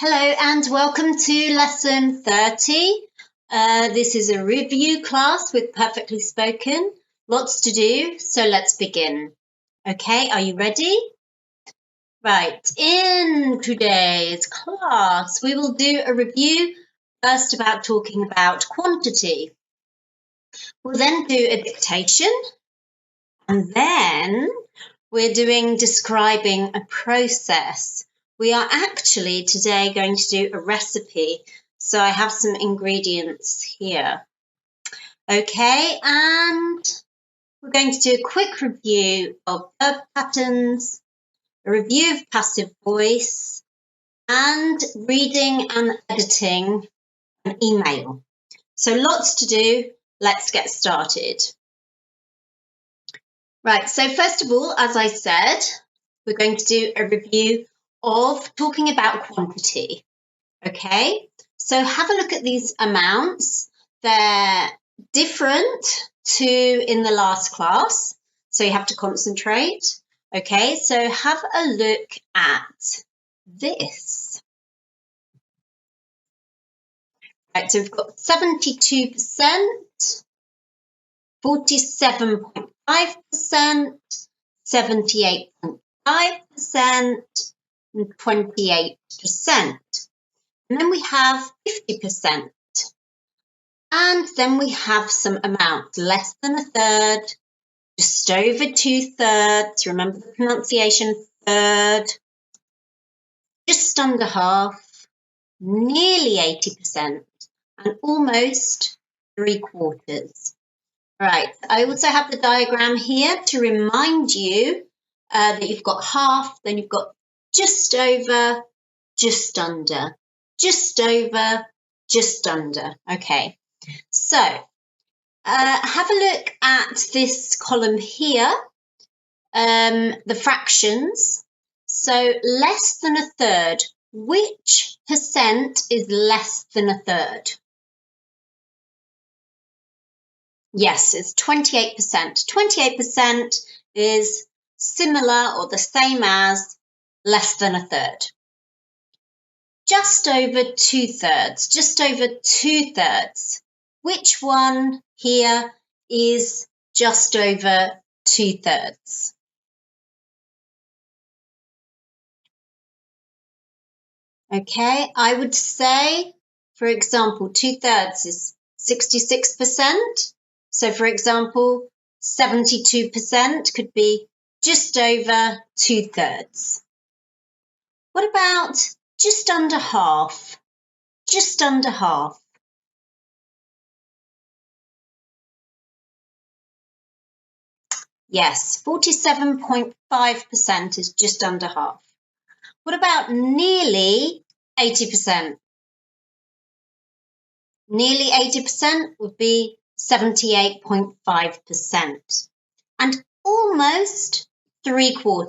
Hello and welcome to lesson 30. This is a review class with Perfectly Spoken. Lots to do, so let's begin. Okay, are you ready? Right, in today's class, we will do a review first about talking about quantity. We'll then do a dictation, and then we're doing describing a process. We are actually today going to do a recipe. So I have some ingredients here. Okay, and we're going to do a quick review of verb patterns, a review of passive voice, and reading and editing an email. So lots to do. Let's get started. Right, so first of all, as I said, we're going to do a review of talking about quantity. Okay, so have a look at these amounts. They're different to in the last class, so you have to concentrate. Okay, so have a look at this. Right, so we've got 72%, 47.5%, 78.5%, and 28%. And then we have 50%. And then we have some amounts, less than a third, just over 2/3. Remember the pronunciation, third, just under half, nearly 80%, and almost 3/4. Right, I also have the diagram here to remind you that you've got half, then you've got just over, just under, just over, just under. Okay, so have a look at this column here, the fractions. So less than a third. Which percent is less than a third? Yes, it's 28%. 28% is similar or the same as less than a third. Just over 2/3, just over 2/3. Which one here is just over 2/3? Okay, I would say, for example, 2/3 is 66%. So, for example, 72% could be just over 2/3. What about just under half? Just under half. Yes, 47.5% is just under half. What about nearly 80%? Nearly 80% would be 78.5%. And almost 3/4.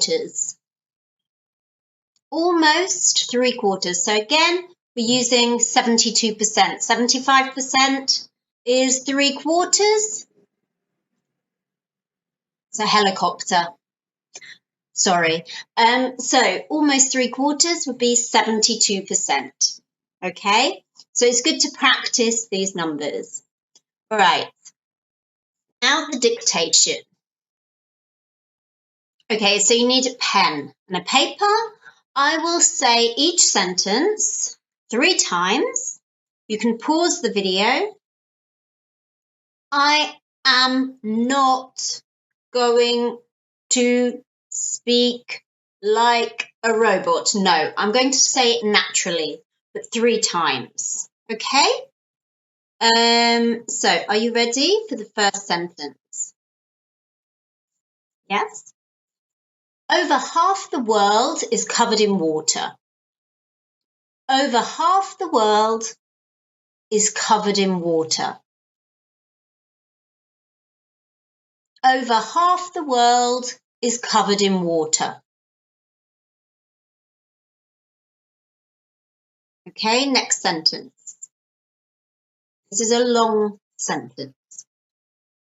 Almost 3/4. So again, we're using 72%. 75% is 3/4. It's a helicopter. Sorry. So almost 3/4 would be 72%. Okay, so it's good to practice these numbers. All right, now the dictation. Okay, so you need a pen and a paper. I will say each sentence 3 times. You can pause the video. I am not going to speak like a robot. No, I'm going to say it naturally, but 3 times. Okay? So are you ready for the first sentence? Yes? Over half the world is covered in water. Over half the world is covered in water. Over half the world is covered in water. Okay, next sentence. This is a long sentence.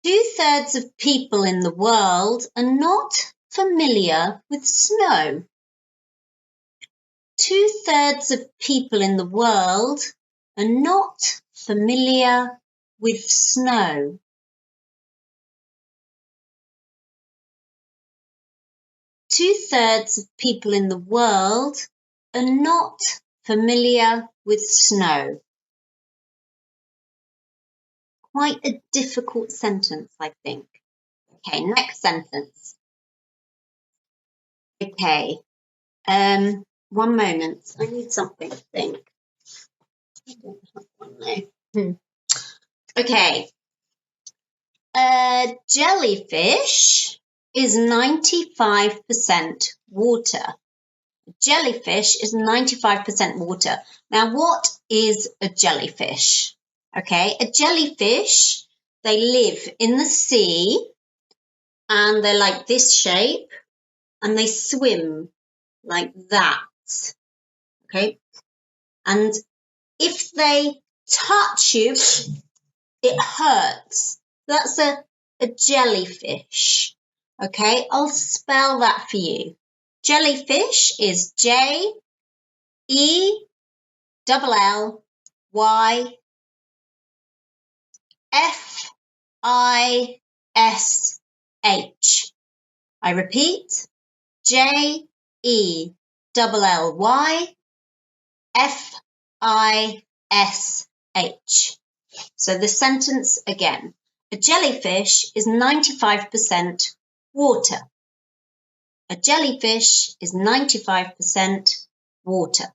2/3 of people in the world are not familiar with snow. 2/3 of people in the world are not familiar with snow. Two-thirds of people in the world are not familiar with snow. Quite a difficult sentence, I think. Okay, next sentence. Okay, one moment. I need something to think. I don't have one now. Okay. Jellyfish is 95% water. Jellyfish is 95% water. Now, what is a jellyfish? Okay, a jellyfish, they live in the sea and they're like this shape and they swim like that. Okay, and if they touch you, it hurts. That's a jellyfish. Okay, I'll spell that for you. Jellyfish is Jellyfish. I repeat, Jellyfish. So the sentence again. A jellyfish is 95% water. A jellyfish is 95% water.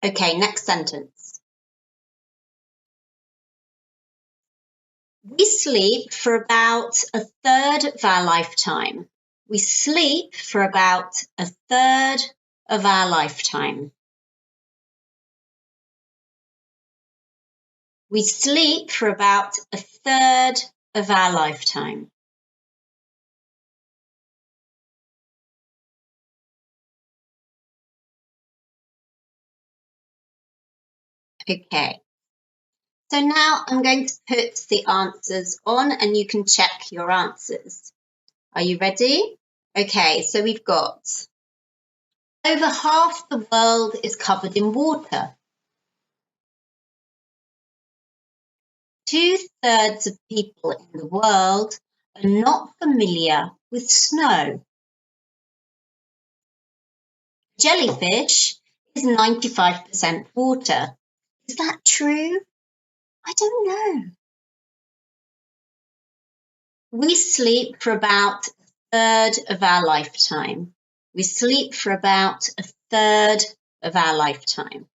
Okay, next sentence. We sleep for about 1/3 of our lifetime. We sleep for about 1/3 of our lifetime. We sleep for about 1/3 of our lifetime. Okay. So now I'm going to put the answers on and you can check your answers. Are you ready? Okay, so we've got over half the world is covered in water. 2/3 of people in the world are not familiar with snow. Jellyfish is 95% water. Is that true? I don't know. We sleep for about 1/3 of our lifetime. We sleep for about 1/3 of our lifetime.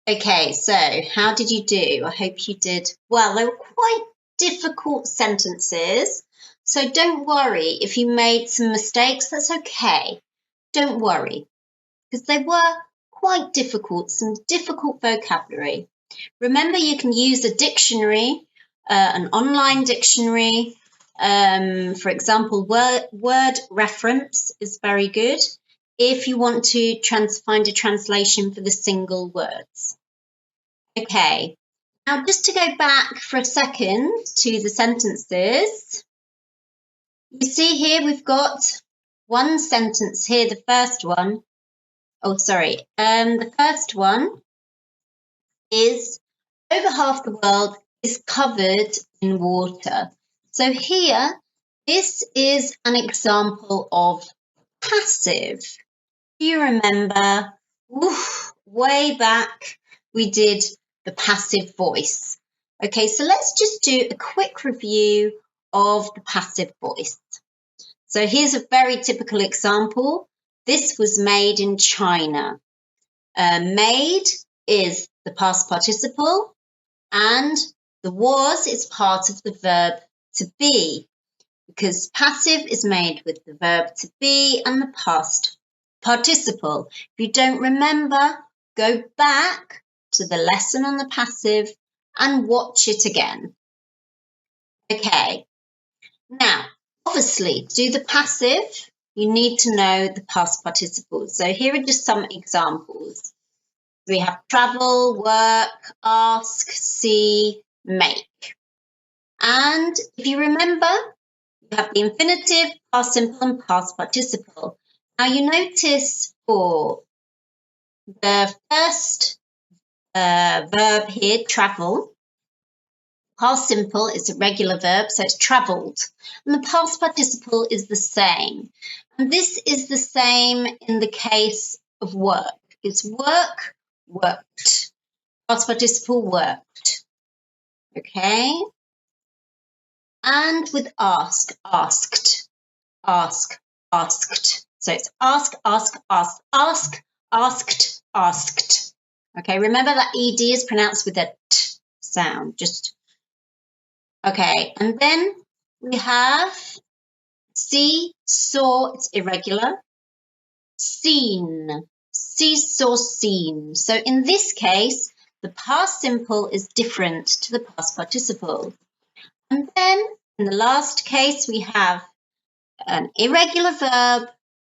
Okay, so how did you do? I hope you did well. They were quite difficult sentences, so don't worry if you made some mistakes. That's okay. Don't worry, because they were quite difficult, some difficult vocabulary. Remember, you can use a dictionary, an online dictionary. For example, word reference is very good if you want to find a translation for the single words. Okay, now just to go back for a second to the sentences. You see here we've got one sentence here, the first one. Oh, sorry. The first one is over half the world is covered in water. So here, this is an example of passive. Do you remember? Way back, we did the passive voice. Okay, so let's just do a quick review of the passive voice. So here's a very typical example. This was made in China. Made is the past participle, and the was is part of the verb to be, because passive is made with the verb to be and the past participle. If you don't remember, go back to the lesson on the passive and watch it again. Okay, now, obviously, to do the passive, you need to know the past participles. So here are just some examples. We have travel, work, ask, see, make. And if you remember, you We have the infinitive, past simple, and past participle. Now you notice for the first verb here, travel, past simple is a regular verb, so it's travelled. And the past participle is the same. And this is the same in the case of work. It's work, worked. Past participle, worked. Okay? And with ask, asked, ask, asked. So it's ask, ask, ask, ask, asked, asked. Okay, remember that ED is pronounced with a T sound. Just okay, and then we have see, saw, it's irregular. Seen, see, saw, seen. So in this case, the past simple is different to the past participle. And then in the last case, we have an irregular verb,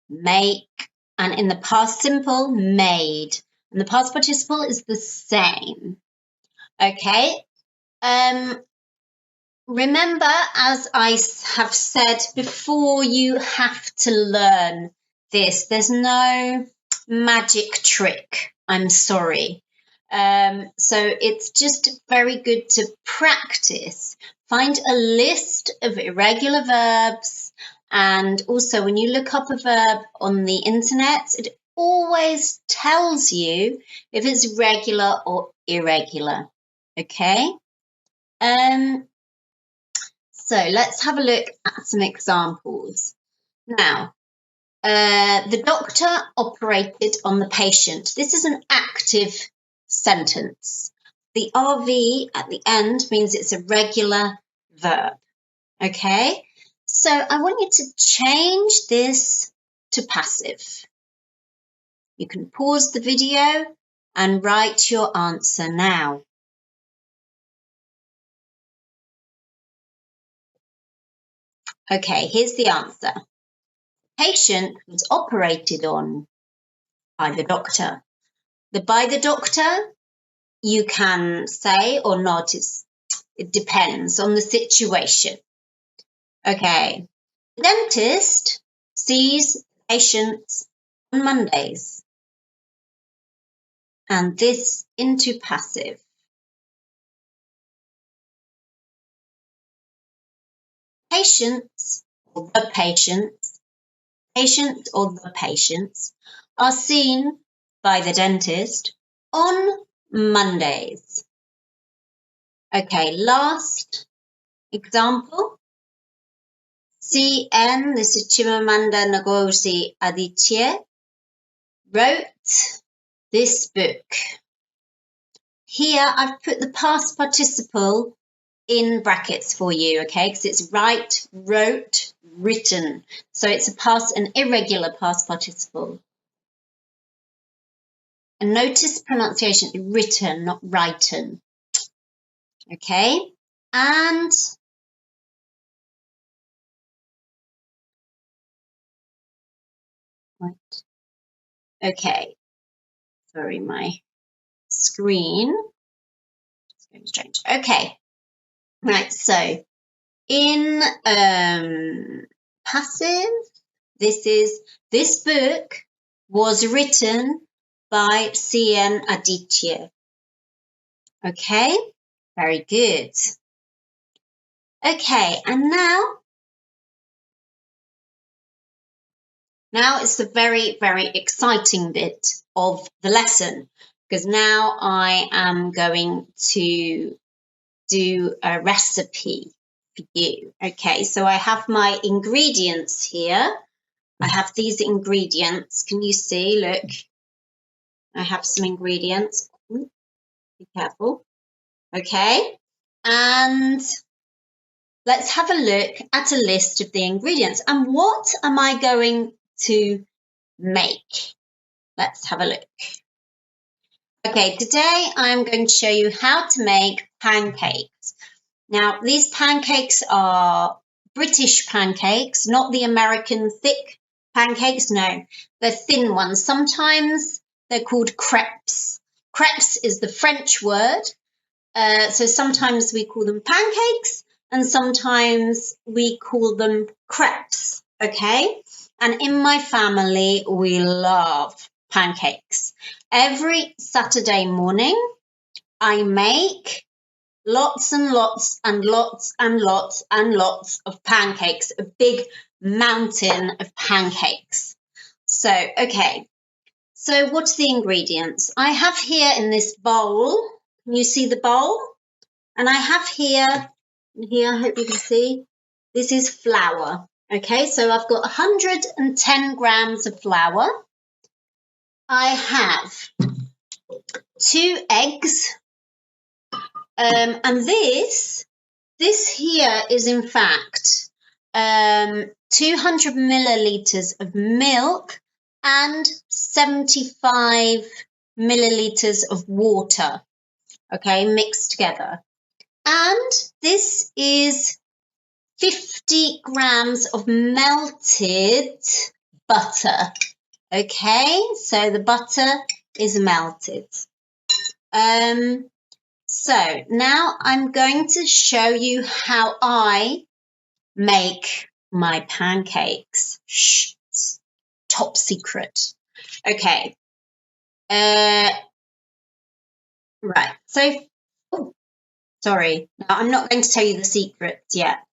make, and in the past simple, made. And the past participle is the same. Okay. Remember, as I have said before, you have to learn this. There's no magic trick. I'm sorry. So it's just very good to practice. Find a list of irregular verbs, and also when you look up a verb on the internet, it always tells you if it's regular or irregular. Okay? So let's have a look at some examples. Now, the doctor operated on the patient. This is an active sentence. The RV at the end means it's a regular verb. Okay, so I want you to change this to passive. You can pause the video and write your answer now. Okay, here's the answer. Patient was operated on by the doctor. The by the doctor, you can say or not. It depends on the situation. Okay. The dentist sees patients on Mondays. And this into passive. Patients or the patients are seen by the dentist on Mondays. Okay, last example. CN, this is Chimamanda Ngozi Adichie, wrote this book. Here I've put the past participle in brackets for you, okay, because it's write, wrote, written. So it's an irregular past participle. And notice pronunciation, written, not written. Okay, and right. Okay, sorry, my screen is going strange. Okay, right, so in passive, this book was written by CN Adichie. Okay, very good. Okay, and now it's the very, very exciting bit of the lesson, because now I am going to do a recipe for you. Okay, so I have my ingredients here. I have these ingredients. Can you see? Look, I have some ingredients. Be careful. Okay, and let's have a look at a list of the ingredients. And what am I going to make? Let's have a look. Okay, today I'm going to show you how to make pancakes. Now, these pancakes are British pancakes, not the American thick pancakes. No, they're thin ones. Sometimes they're called crepes. Crepes is the French word. So sometimes we call them pancakes and sometimes we call them crepes, okay? And in my family, we love pancakes. Every Saturday morning, I make lots and lots and lots and lots and lots of pancakes, a big mountain of pancakes. So, okay, so what are the ingredients? I have here in this bowl, can you see the bowl? And I have here, I hope you can see, this is flour. Okay, so I've got 110 grams of flour. I have 2 eggs. And this here is in fact 200 milliliters of milk and 75 milliliters of water, okay, mixed together. And this is 50 grams of melted butter, okay, so the butter is melted. So now I'm going to show you how I make my pancakes. Shh, it's top secret. Okay. Right. So, oh, sorry. No, I'm not going to tell you the secrets yet.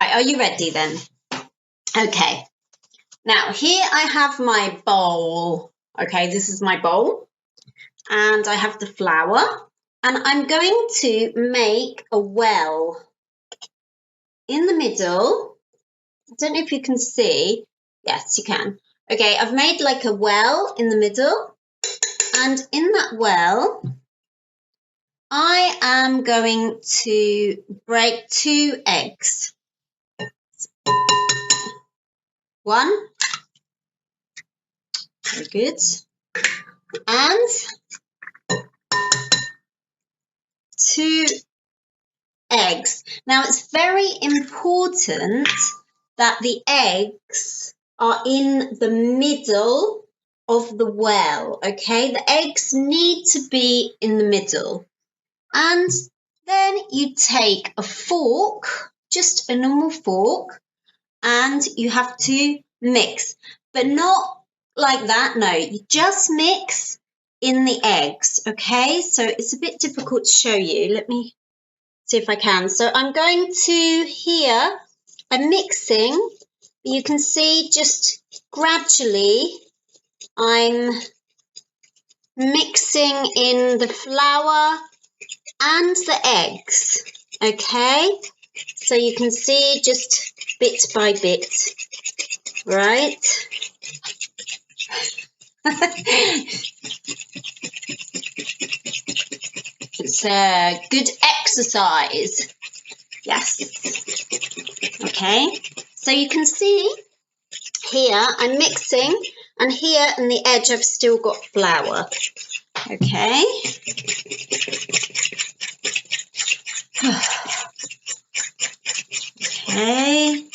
Right. Are you ready then? Okay. Now here I have my bowl. Okay. This is my bowl. And I have the flour. And I'm going to make a well in the middle. I don't know if you can see. Yes, you can. Okay, I've made like a well in the middle. And in that well, I am going to break 2 eggs. 1. Very good. And 2 eggs. Now, it's very important that the eggs are in the middle of the well, okay? The eggs need to be in the middle. And then you take a fork, just a normal fork, and you have to mix, but not like that, no, you just mix in the eggs, okay? So it's a bit difficult to show you. Let me see if I can. So I'm going to here, I'm mixing. You can see just gradually I'm mixing in the flour and the eggs, okay? So you can see just bit by bit, right? It's a good exercise. Yes. Okay. So you can see here I'm mixing, and here on the edge I've still got flour. Okay. Okay.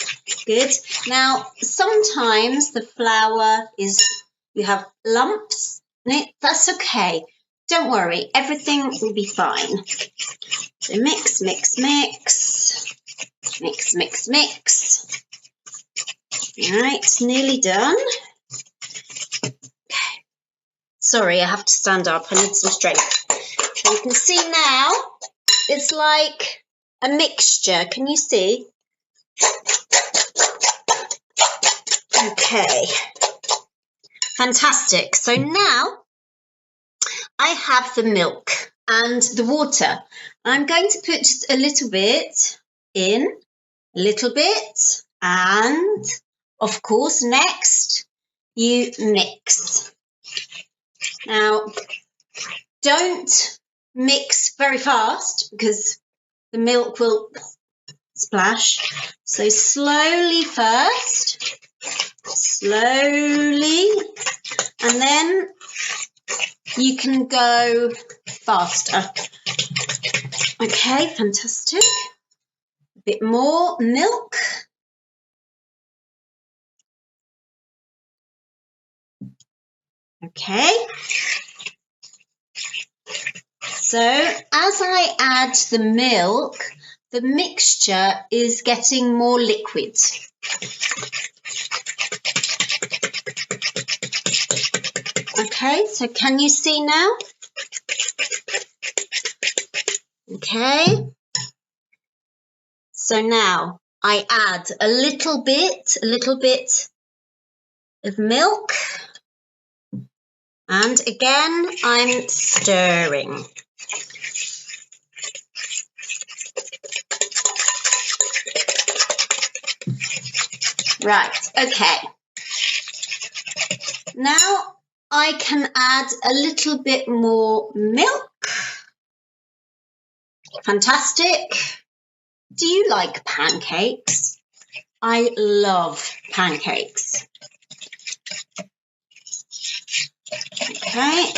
Good. Now, sometimes the flour you have lumps in it. That's okay. Don't worry, everything will be fine. So mix, mix, mix. Mix, mix, mix. All right, it's nearly done. Okay. Sorry, I have to stand up. I need some strength. So you can see now, it's like a mixture. Can you see? Okay. Fantastic. So now I have the milk and the water. I'm going to put just a little bit in, a little bit, and of course next you mix. Now don't mix very fast because the milk will splash. So slowly first, slowly, and then you can go faster. Okay, fantastic. A bit more milk. Okay. So as I add the milk, the mixture is getting more liquid. Okay, so can you see now? Okay. So now I add a little bit of milk. And again, I'm stirring. Right, okay. Now I can add a little bit more milk. Fantastic. Do you like pancakes? I love pancakes. Okay.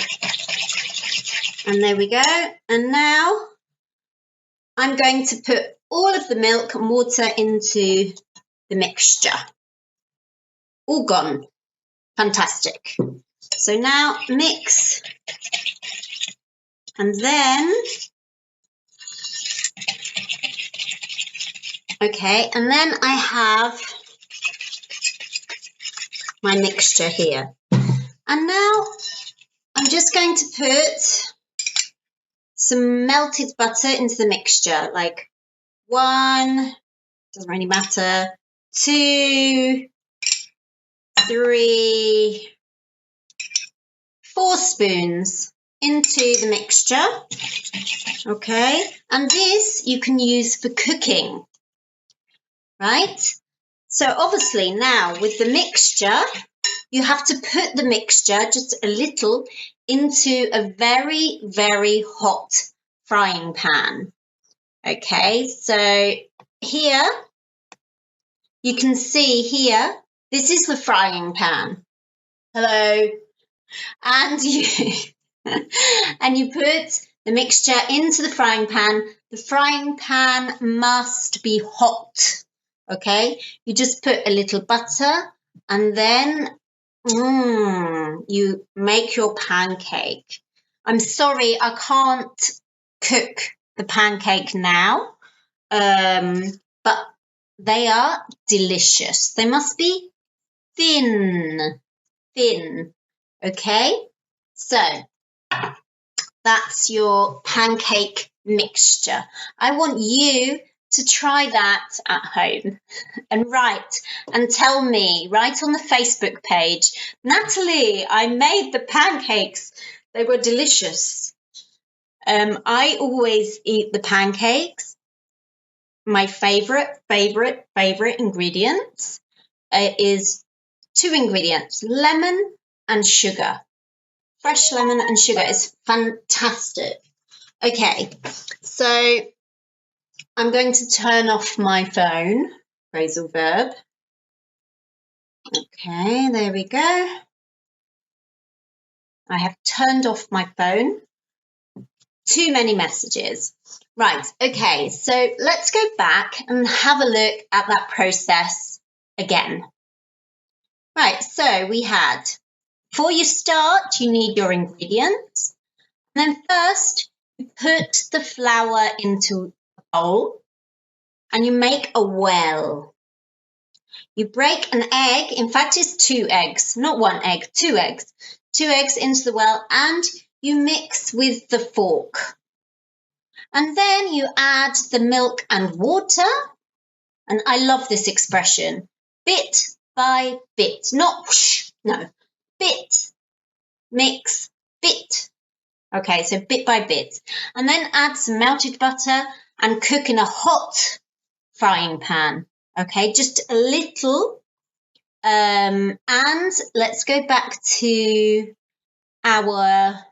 And there we go. And now I'm going to put all of the milk and water into the mixture. All gone. Fantastic. So now mix. And then, okay, and then I have my mixture here. And now I'm just going to put some melted butter into the mixture, like 1, doesn't really matter, 2, 3, 4 spoons into the mixture. Okay, and this you can use for cooking, right? So obviously now with the mixture, you have to put the mixture just a little into a very, very hot frying pan. Okay, so here you can see here, this is the frying pan. Hello. And you put the mixture into the frying pan. The frying pan must be hot. Okay, you just put a little butter and then you make your pancake. I'm sorry, I can't cook the pancake now, but they are delicious. They must be thin. Okay, so that's your pancake mixture. I want you to try that at home and write and tell me, write on the Facebook page, Natalie, I made the pancakes. They were delicious. I always eat the pancakes. My favorite ingredients is 2 ingredients, lemon and sugar. Fresh lemon and sugar is fantastic. Okay, so I'm going to turn off my phone, phrasal verb. Okay, there we go. I have turned off my phone. Too many messages. Right, okay, so let's go back and have a look at that process again. Right, so we had, before you start, you need your ingredients. And then first, you put the flour into a bowl and you make a well. You break an egg, in fact it's 2 eggs, not 1 egg, 2 eggs. 2 eggs into the well and you mix with the fork. And then you add the milk and water. And I love this expression, bit by bit, not whoosh, no, bit, mix, bit. Okay, so bit by bit. And then add some melted butter and cook in a hot frying pan. Okay, just a little. And let's go back to our,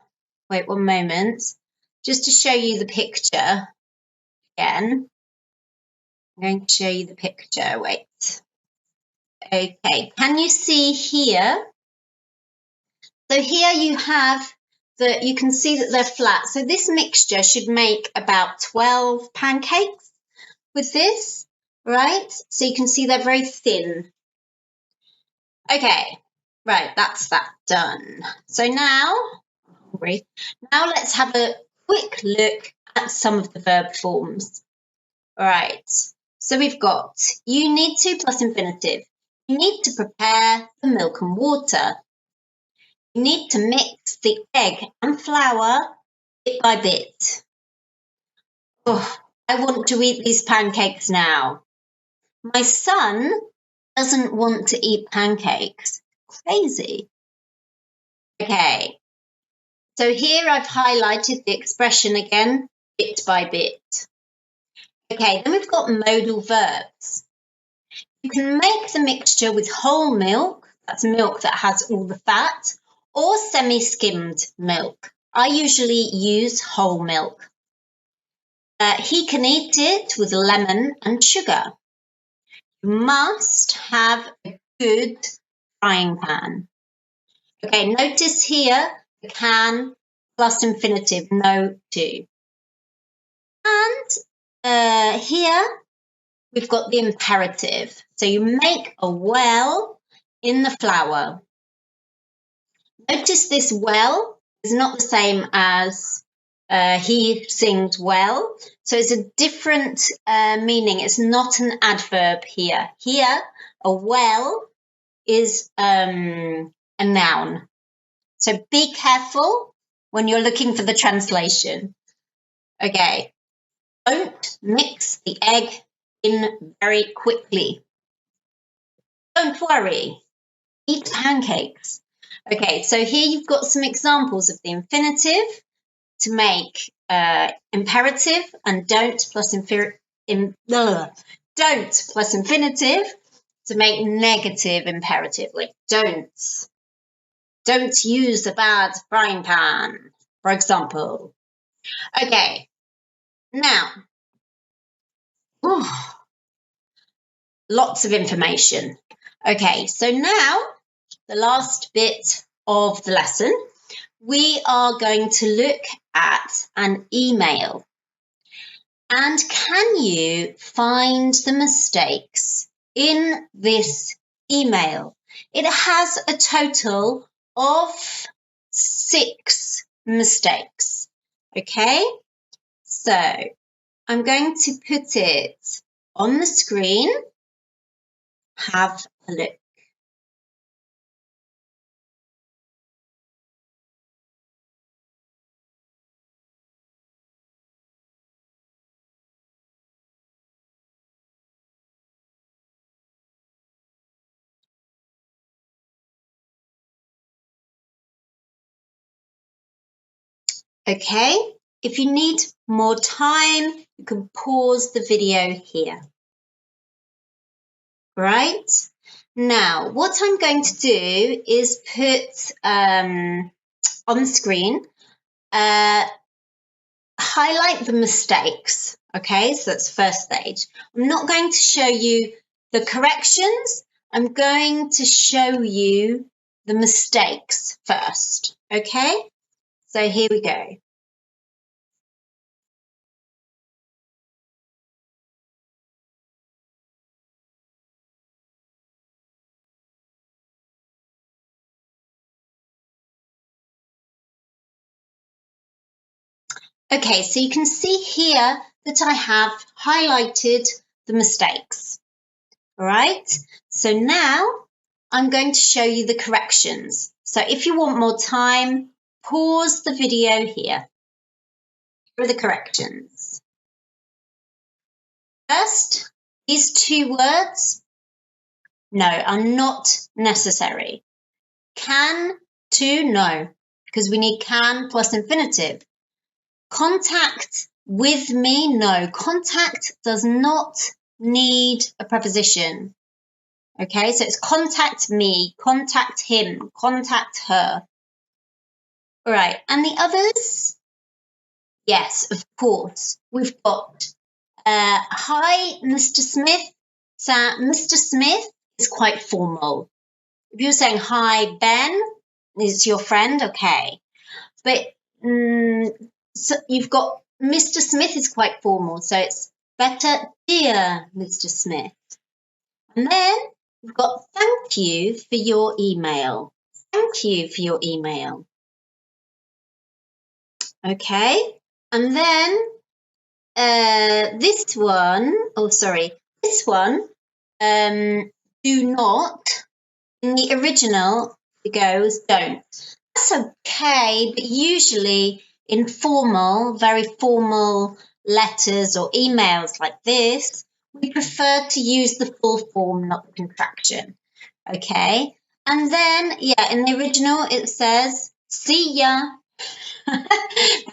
wait 1 moment, just to show you the picture again. I'm going to show you the picture, wait. Okay, can you see here? So here you have you can see that they're flat. So this mixture should make about 12 pancakes with this, right? So you can see they're very thin. Okay, right, that's that done. So now let's have a quick look at some of the verb forms. All right. So we've got you need to plus infinitive. You need to prepare the milk and water. You need to mix the egg and flour bit by bit. Oh, I want to eat these pancakes now. My son doesn't want to eat pancakes. Crazy. Okay. So here I've highlighted the expression again, bit by bit. Okay, then we've got modal verbs. You can make the mixture with whole milk, that's milk that has all the fat, or semi-skimmed milk. I usually use whole milk. He can eat it with lemon and sugar. You must have a good frying pan. Okay, notice here the can plus infinitive, no to. And here we've got the imperative. So you make a well in the flour. Notice this well is not the same as he sings well. So it's a different meaning. It's not an adverb here. Here, a well is a noun. So be careful when you're looking for the translation. Okay. Don't mix the egg in very quickly. Don't worry. Eat pancakes. Okay, so here you've got some examples of the infinitive to make imperative and don't plus infinitive to make negative imperative, like don't. Don't use a bad frying pan, for example. Okay, now, lots of information. Okay, so now the last bit of the lesson, we are going to look at an email. And can you find the mistakes in this email? It has a total of 6 mistakes. Okay, so I'm going to put it on the screen. Have a look. Okay, if you need more time, you can pause the video here. Right? Now, what I'm going to do is put on the screen, highlight the mistakes. Okay, so that's first stage. I'm not going to show you the corrections. I'm going to show you the mistakes first. Okay, so here we go. Okay, so you can see here that I have highlighted the mistakes. All right, so now I'm going to show you the corrections. So if you want more time, pause the video here. Here are the corrections. First, these 2 words, no, are not necessary. Can to no, because we need can plus infinitive. Contact with me, no. Contact does not need a preposition. Okay, so it's contact me, contact him, contact her. All right, and the others? Yes, of course. We've got, hi, Mr. Smith. So Mr. Smith is quite formal. If you're saying, hi, Ben, is your friend, okay. But so you've got Mr. Smith is quite formal, so it's better, dear Mr. Smith. And then we've got thank you for your email. Thank you for your email. Okay, and then this one, do not, in the original, it goes don't. That's okay, but usually in very formal letters or emails like this, we prefer to use the full form, not the contraction. Okay, and then, in the original it says, see ya.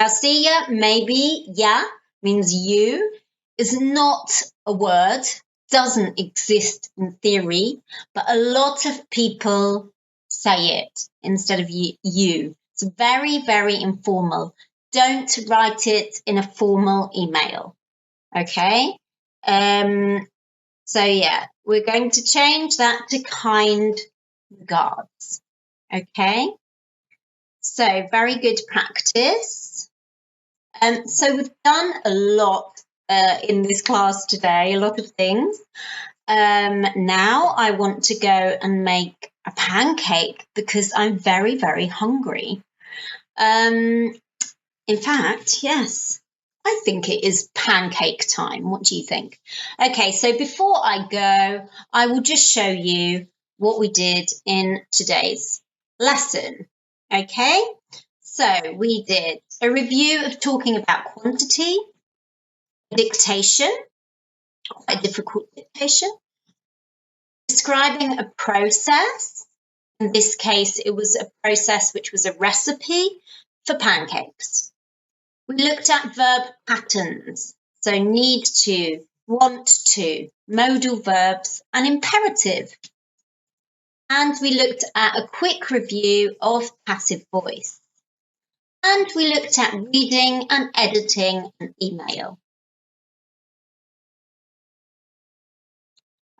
Now, see ya, maybe, ya, means you, is not a word, doesn't exist in theory, but a lot of people say it instead of you. It's very, very informal. Don't write it in a formal email. Okay? So, we're going to change that to kind regards. Okay? So, very good practice. So we've done a lot in this class today, a lot of things. Now I want to go and make a pancake because I'm very, very hungry. In fact, yes, I think it is pancake time. What do you think? Okay, so before I go, I will just show you what we did in today's lesson. Okay, so we did a review of talking about quantity, dictation, quite difficult dictation, describing a process. In this case, it was a process which was a recipe for pancakes. We looked at verb patterns, so need to, want to, modal verbs, and imperative. And we looked at a quick review of passive voice. And we looked at reading and editing an email.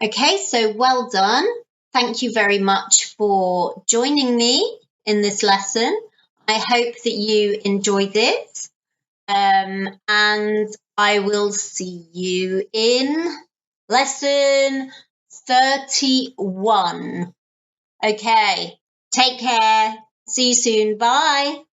Okay, so well done. Thank you very much for joining me in this lesson. I hope that you enjoyed it. And I will see you in lesson 31. Okay, take care. See you soon. Bye.